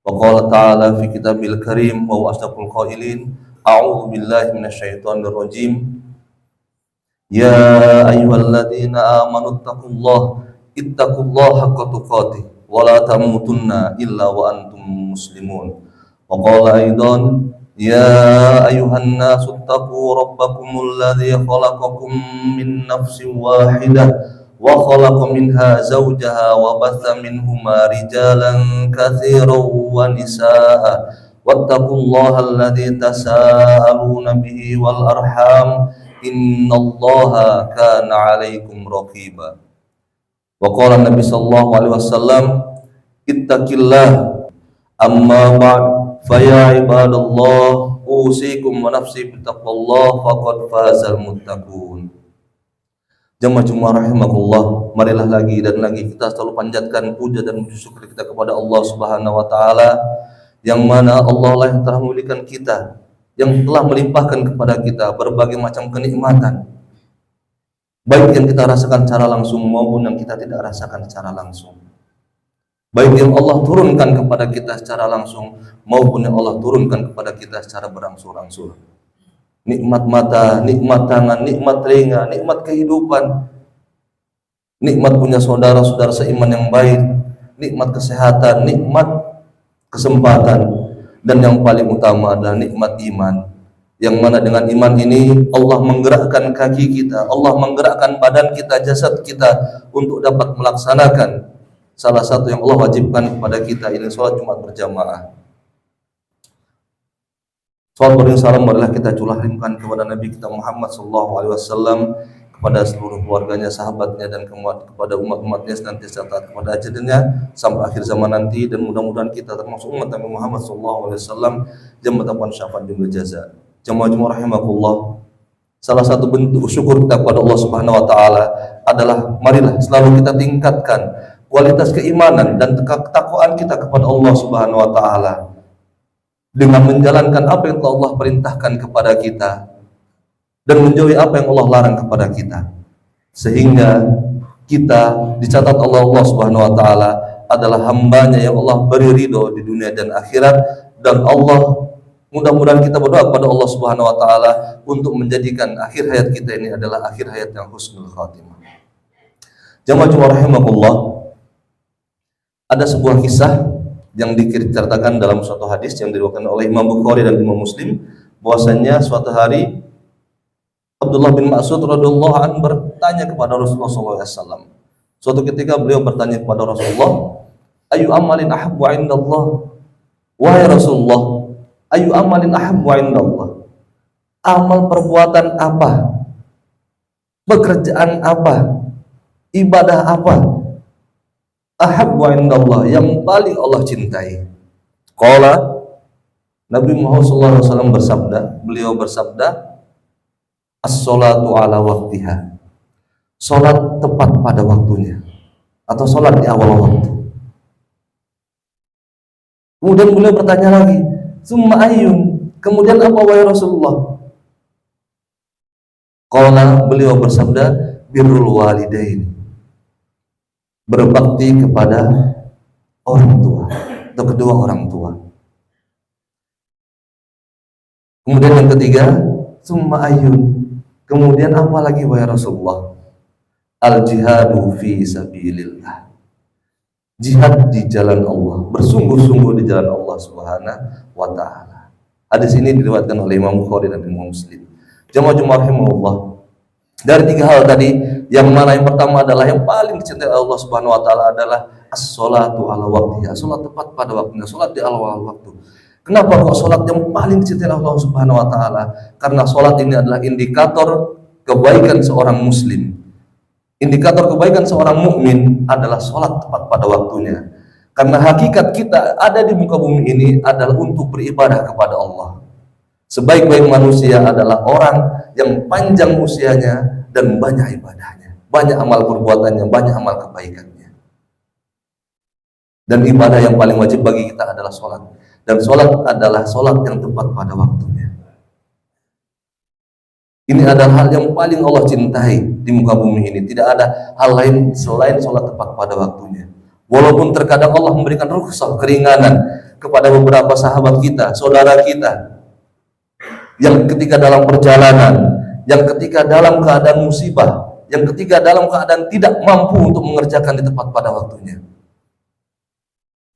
Wa qala ta'ala fi kitabil karim wa huwa asdaqul qailin. A'udzu billahi minasyaitonir rajim. Ya ayyuhalladzina amanu ittaqullaha haqqa tuqatih wa la tamutunna illa wa antum muslimun. Wa qala aidan ya ayyuhan nasu ittaqu rabbakumul ladzi khalaqakum min nafsin wahidah wa khalaqa minha zawjaha wa batha minhuma rijalan katsiran wa nisaa wattaqullaha alladzi tasaaluna bihi wal arham innallaha kana 'alaikum raqiba. Wa qala Nabi sallallahu alaihi wasallam ittaqillah amma ba'd fa ya ibadallah usikum wa nafsi bittaqwallah faqad fazal muttaqun. Jemaah rahimakumullah, marilah lagi dan lagi kita selalu panjatkan puja dan puji syukur kita kepada Allah Subhanahu wa taala, yang mana Allah lah yang telah memilihkan kita, yang telah melimpahkan kepada kita berbagai macam kenikmatan, baik yang kita rasakan secara langsung maupun yang kita tidak rasakan secara langsung, baik yang Allah turunkan kepada kita secara langsung maupun yang Allah turunkan kepada kita secara berangsur-angsur. Nikmat mata, nikmat tangan, nikmat telinga, nikmat kehidupan, nikmat punya saudara-saudara seiman yang baik, nikmat kesehatan, nikmat kesempatan, dan yang paling utama adalah nikmat iman, yang mana dengan iman ini Allah menggerakkan kaki kita, Allah menggerakkan badan kita, jasad kita untuk dapat melaksanakan salah satu yang Allah wajibkan kepada kita, ini sholat Jumat berjamaah. Salat salam marilah kita curahkan kepada Nabi kita Muhammad sallallahu alaihi wasallam, kepada seluruh keluarganya, sahabatnya, dan kepada umat-umatnya senantiasa taat kepada ajarannya sampai akhir zaman nanti, dan mudah-mudahan kita termasuk umat Nabi Muhammad sallallahu alaihi wasallam yang mendapat syafaat dan jaza. Jemaah rahimakumullah, salah satu bentuk syukur kita kepada Allah Subhanahu wa taala adalah marilah selalu kita tingkatkan kualitas keimanan dan ketakwaan kita kepada Allah Subhanahu wa taala dengan menjalankan apa yang telah Allah perintahkan kepada kita dan menjauhi apa yang Allah larang kepada kita, sehingga kita dicatat Allah Subhanahu wa taala adalah hambanya yang Allah beri ridho di dunia dan akhirat. Dan Allah, mudah-mudahan kita berdoa kepada Allah Subhanahu wa taala untuk menjadikan akhir hayat kita ini adalah akhir hayat yang husnul khatimah. Jemaah rahimakumullah, ada sebuah kisah yang diceritakan dalam suatu hadis yang diriwayatkan oleh Imam Bukhari dan Imam Muslim, bahwasanya suatu hari Abdullah bin Mas'ud radhiyallahu anhu bertanya kepada Rasulullah sallallahu alaihi wasallam. Suatu ketika beliau bertanya kepada Rasulullah, "Ayu amalin ahabbu 'indallah?" Wahai Rasulullah, ayu amalin ahabbu 'indallah? Amal perbuatan apa? Pekerjaan apa? Ibadah apa? Ahabbu 'indallah, yang paling Allah cintai. Qala, Nabi Muhammad sallallahu alaihi wasallam bersabda, beliau bersabda, as-sholatu ala waktiha, salat tepat pada waktunya atau salat di awal waktu. Kemudian beliau bertanya lagi, summa ayyun, kemudian apa wahai Rasulullah? Qala, beliau bersabda, birrul walidain, berbakti kepada orang tua atau kedua orang tua. Kemudian yang ketiga, summa ayyun, kemudian apa lagi wahai Rasulullah? Al jihadu fi sabilillah, jihad di jalan Allah, bersungguh-sungguh di jalan Allah Subhanahu wa taala. Hadis ini diriwayatkan oleh Imam Bukhari dan Imam Muslim. Jemaah rahimahullah, dari tiga hal tadi, yang mana yang pertama adalah yang paling dicintai Allah Subhanahu wa taala adalah as-sholatu ala waktiha, salat tepat pada waktunya, salat di awal waktu. Kenapa kok salat yang paling dicintai Allah Subhanahu wa taala? Karena salat ini adalah indikator kebaikan seorang muslim. Indikator kebaikan seorang mukmin adalah salat tepat pada waktunya. Karena hakikat kita ada di muka bumi ini adalah untuk beribadah kepada Allah. Sebaik-baik manusia adalah orang yang panjang usianya dan banyak ibadahnya, banyak amal perbuatannya, banyak amal kebaikannya. Dan ibadah yang paling wajib bagi kita adalah sholat. Dan sholat adalah sholat yang tepat pada waktunya. Ini adalah hal yang paling Allah cintai di muka bumi ini. Tidak ada hal lain selain sholat tepat pada waktunya. Walaupun terkadang Allah memberikan rukhsah, keringanan, kepada beberapa sahabat kita, saudara kita, yang ketika dalam perjalanan, yang ketika dalam keadaan musibah, yang ketika dalam keadaan tidak mampu untuk mengerjakan di tepat pada waktunya.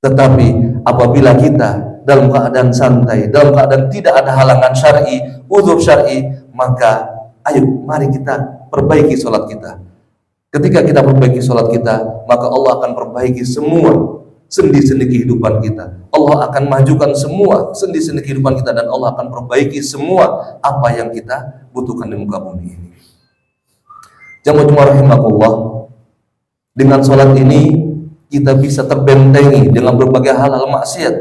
Tetapi apabila kita dalam keadaan santai, dalam keadaan tidak ada halangan syar'i, uzur syar'i, maka ayo mari kita perbaiki sholat kita. Ketika kita perbaiki sholat kita, maka Allah akan perbaiki semua sendi-sendi kehidupan kita. Allah akan majukan semua sendi-sendi kehidupan kita, dan Allah akan perbaiki semua apa yang kita butuhkan di muka bumi ini. Jamaah rahimakumullah, dengan sholat ini kita bisa terbentengi dengan berbagai hal-hal maksiat.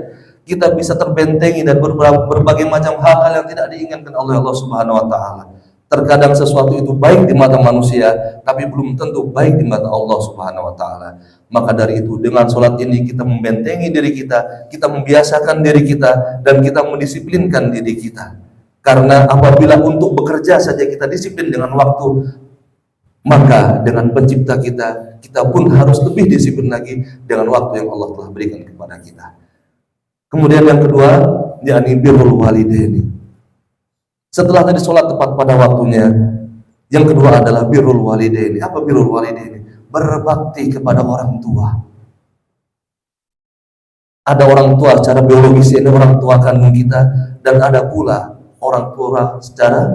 Kita bisa terbentengi dari berbagai macam hal-hal yang tidak diinginkan oleh Allah Subhanahu wa taala. Terkadang sesuatu itu baik di mata manusia, tapi belum tentu baik di mata Allah Subhanahu wa taala. Maka dari itu, dengan sholat ini kita membentengi diri kita membiasakan diri kita, dan kita mendisiplinkan diri kita. Karena apabila untuk bekerja saja kita disiplin dengan waktu, maka dengan pencipta kita pun harus lebih disiplin lagi dengan waktu yang Allah telah berikan kepada kita. Kemudian yang kedua, yakni birrul walidaini. Setelah tadi sholat tepat pada waktunya, yang kedua adalah birrul walidaini. Apa birrul walidaini? Berbakti kepada orang tua. Ada orang tua secara biologis, ini orang tua kandung kita, dan ada pula orang tua secara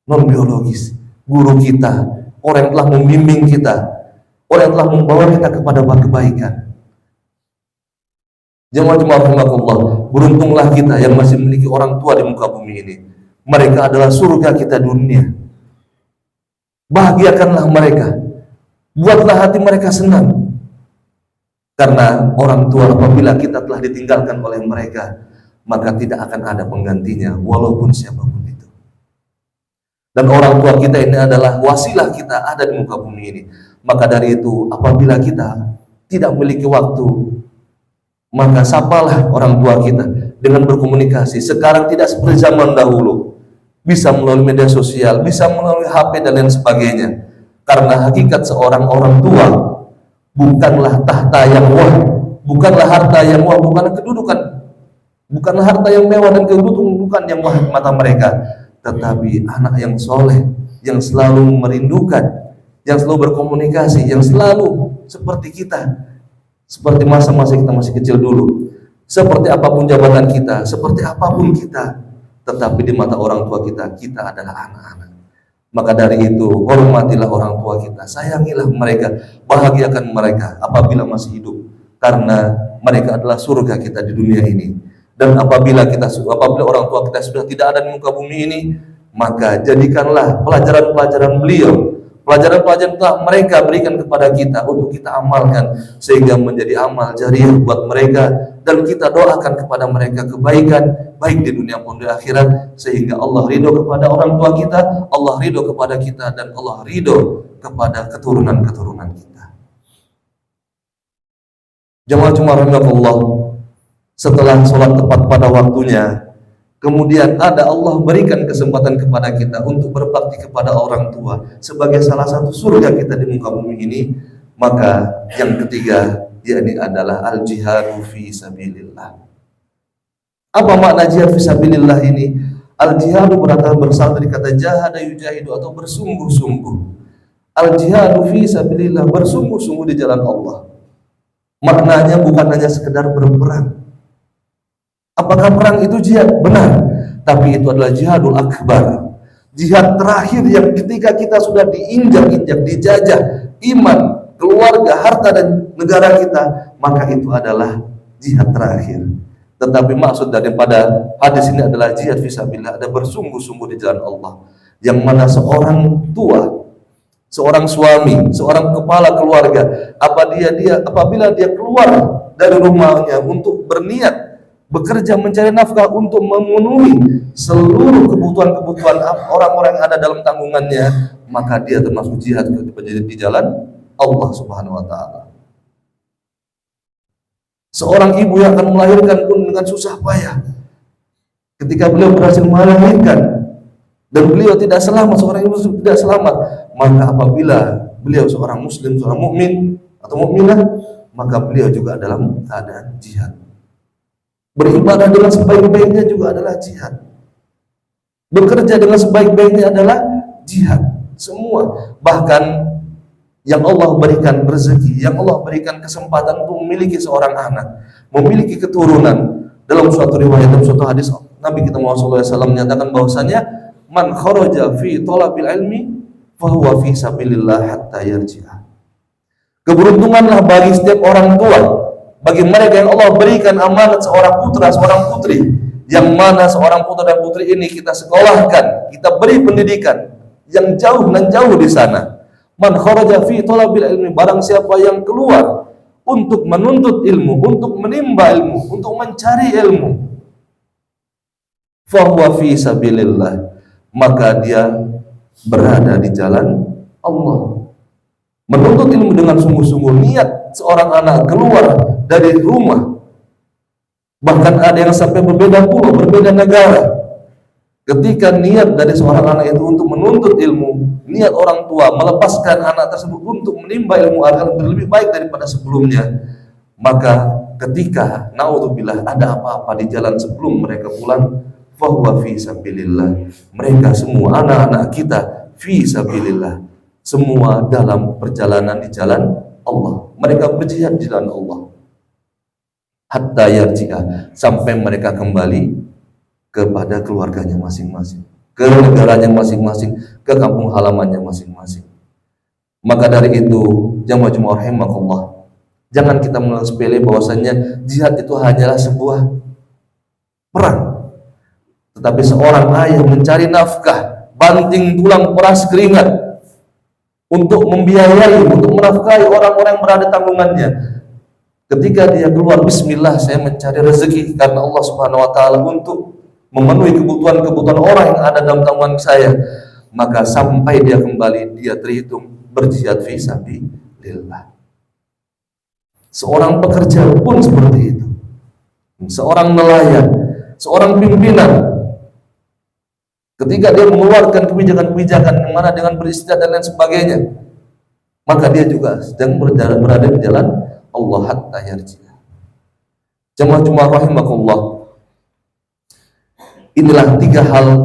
non biologis, guru kita, orang yang telah membimbing kita, orang yang telah membawa kita kepada kebaikan. Jemaah rahimakumullah, beruntunglah kita yang masih memiliki orang tua di muka bumi ini. Mereka adalah surga kita dunia. Bahagiakanlah mereka, buatlah hati mereka senang. Karena orang tua apabila kita telah ditinggalkan oleh mereka, maka tidak akan ada penggantinya walaupun siapapun itu. Dan orang tua kita ini adalah wasilah kita ada di muka bumi ini. Maka dari itu, apabila kita tidak memiliki waktu, maka sapalah orang tua kita dengan berkomunikasi. Sekarang tidak seperti zaman dahulu, bisa melalui media sosial, bisa melalui HP dan lain sebagainya. Karena hakikat seorang orang tua bukanlah tahta yang wah, bukanlah harta yang wah, bukanlah kedudukan, bukanlah harta yang mewah dan kedudukan yang wah di mata mereka, tetapi anak yang soleh, yang selalu merindukan, yang selalu berkomunikasi, yang selalu seperti kita, seperti masa-masa kita masih kecil dulu. Seperti apapun jabatan kita, seperti apapun kita, tetapi di mata orang tua kita, kita adalah anak-anak. Maka dari itu, hormatilah orang tua kita, sayangilah mereka, bahagiakan mereka apabila masih hidup, karena mereka adalah surga kita di dunia ini. Dan apabila orang tua kita sudah tidak ada di muka bumi ini, maka jadikanlah pelajaran-pelajaran beliau, pelajaran-pelajaran telah mereka berikan kepada kita untuk kita amalkan, sehingga menjadi amal jariah buat mereka, dan kita doakan kepada mereka kebaikan baik di dunia maupun di akhirat, sehingga Allah ridho kepada orang tua kita, Allah ridho kepada kita, dan Allah ridho kepada keturunan-keturunan kita. Jamaah rahimakumullah, setelah sholat tepat pada waktunya, kemudian Allah berikan kesempatan kepada kita untuk berbakti kepada orang tua sebagai salah satu surga kita di muka bumi ini. Maka yang ketiga, yakni adalah al-jihadu fi sabilillah. Apa makna jihad fi sabilillah ini? Al-jihadu berasal dari kata jahada yujahidu, atau bersungguh-sungguh. Al-jihadu fi sabilillah, bersungguh-sungguh di jalan Allah. Maknanya bukan hanya sekedar berperang. Apakah perang itu jihad? Benar. Tapi itu adalah jihadul akbar, jihad terakhir yang ketika kita sudah diinjak-injak, dijajah iman, keluarga, harta, dan negara kita, maka itu adalah jihad terakhir. Tetapi maksud daripada hadis ini adalah jihad fisabilillah, ada bersungguh-sungguh di jalan Allah, yang mana seorang tua, seorang suami, seorang kepala keluarga, apabila dia keluar dari rumahnya untuk berniat bekerja mencari nafkah untuk memenuhi seluruh kebutuhan-kebutuhan orang-orang yang ada dalam tanggungannya, maka dia termasuk jihad di jalan Allah Subhanahu wa taala. Seorang ibu yang akan melahirkan pun dengan susah payah. Ketika beliau berhasil melahirkan dan beliau tidak selamat, seorang ibu tidak selamat, maka apabila beliau seorang muslim, seorang mukmin atau mukminah, maka beliau juga dalam keadaan jihad. Beribadah dengan sebaik-baiknya juga adalah jihad. Bekerja dengan sebaik-baiknya adalah jihad. Semua, bahkan yang Allah berikan rezeki, yang Allah berikan kesempatan untuk memiliki seorang anak, memiliki keturunan. Dalam suatu riwayat, dalam suatu hadis, Nabi kita Muhammad SAW menyatakan bahwasanya man kharaja fi thalabil ilmi fahuwa fi sabilillah hatta yarji'a. Keberuntunganlah bagi setiap orang tua, bagi mereka yang Allah berikan amanat seorang putra, seorang putri, yang mana seorang putra dan putri ini kita sekolahkan, kita beri pendidikan yang jauh dan jauh di sana. Man kharaja fi thalabil ilmi, barang siapa yang keluar untuk menuntut ilmu, untuk menimba ilmu, untuk mencari ilmu, fahuwa fi sabilillah, maka dia berada di jalan Allah. Menuntut ilmu dengan sungguh-sungguh, niat seorang anak keluar dari rumah, bahkan ada yang sampai berbeda pulau, berbeda negara. Ketika niat dari seorang anak itu untuk menuntut ilmu, niat orang tua melepaskan anak tersebut untuk menimba ilmu agar lebih baik daripada sebelumnya, maka ketika naudzubillah ada apa-apa di jalan sebelum mereka pulang, fahuwa fi sabilillah, mereka semua anak-anak kita fi sabilillah, semua dalam perjalanan di jalan Allah. Mereka berjihad di jalan Allah hatta yarji'a, sampai mereka kembali kepada keluarganya masing-masing, ke negaranya masing-masing, ke kampung halamannya masing-masing. Maka dari itu, jamaah rahimakumullah, jangan kita menganggap sepele bahwasanya jihad itu hanyalah sebuah perang. Tetapi seorang ayah mencari nafkah, banting tulang peras keringat untuk membiayai, untuk menafkahi orang-orang yang berada tanggungannya. Ketika dia keluar, bismillah, saya mencari rezeki karena Allah Subhanahu wa taala untuk memenuhi kebutuhan-kebutuhan orang yang ada dalam tanggungan saya, maka sampai dia kembali, dia terhitung berjihad fi sabilillah. Seorang pekerja pun seperti itu, seorang nelayan, seorang pimpinan, ketika dia mengeluarkan kebijakan-kebijakan yang mana dengan beristirahat dan lain sebagainya, maka dia juga sedang berada di jalan Allah hatta yarji'a. Jamaah rahimakumullah, inilah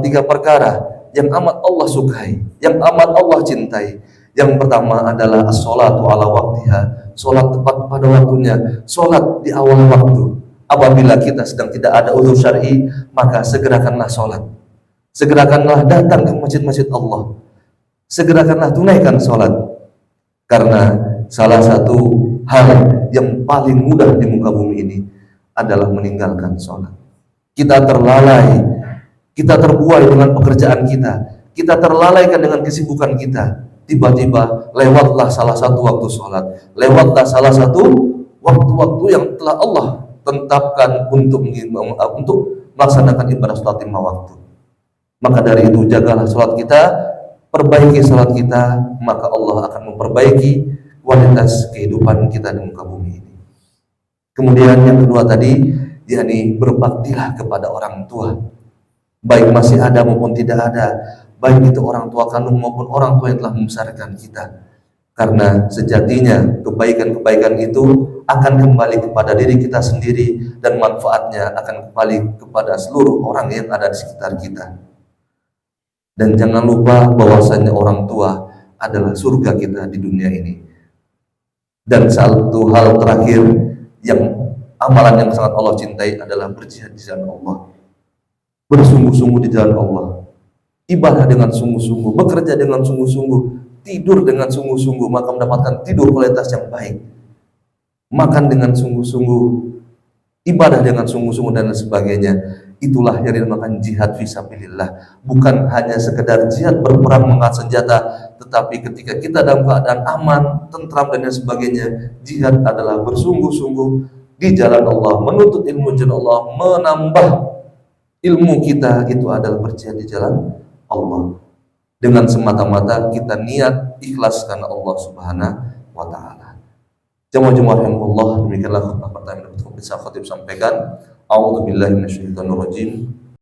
tiga perkara yang amat Allah sukai, yang amat Allah cintai. Yang pertama adalah as-sholatu ala waktiha, sholat tepat pada waktunya, sholat di awal waktu. Apabila kita sedang tidak ada uzur syar'i, maka segerakanlah sholat, segerakanlah datang ke masjid-masjid Allah, segerakanlah tunaikan sholat. Karena salah satu hal yang paling mudah di muka bumi ini adalah meninggalkan sholat. Kita terlalai, kita terbuai dengan pekerjaan kita terlalaikan dengan kesibukan kita. Tiba-tiba lewatlah salah satu waktu sholat, lewatlah salah satu waktu-waktu yang telah Allah tetapkan untuk melaksanakan ibadah sholat 5 waktu. Maka dari itu jagalah sholat kita, perbaiki sholat kita, maka Allah akan memperbaiki kualitas kehidupan kita di muka bumi ini. Kemudian yang kedua tadi, yakni berbaktilah kepada orang tua, baik masih ada maupun tidak ada, baik itu orang tua kandung maupun orang tua yang telah membesarkan kita. Karena sejatinya kebaikan-kebaikan itu akan kembali kepada diri kita sendiri, dan manfaatnya akan kembali kepada seluruh orang yang ada di sekitar kita. Dan jangan lupa bahwasanya orang tua adalah surga kita di dunia ini. Dan satu hal terakhir yang amalan yang sangat Allah cintai adalah berjihad di jalan Allah, bersungguh-sungguh di jalan Allah, ibadah dengan sungguh-sungguh, bekerja dengan sungguh-sungguh, tidur dengan sungguh-sungguh, maka mendapatkan tidur kualitas yang baik, makan dengan sungguh-sungguh, ibadah dengan sungguh-sungguh, dan sebagainya. Itulah yang dinamakan jihad fisabilillah. Bukan hanya sekedar jihad berperang mengangkat senjata, tetapi ketika kita dalam keadaan aman, tentram, dan sebagainya, jihad adalah bersungguh-sungguh di jalan Allah, menuntut ilmu jalan Allah, menambah ilmu kita, itu adalah berjihad di jalan Allah. Dengan semata-mata kita niat ikhlas karena Allah Subhanahu wa taala. Jemaah rahimahullah, demikianlah khutbah pertama yang bisa khatib sampaikan. A'udzubillahi minasyaitonir rajim.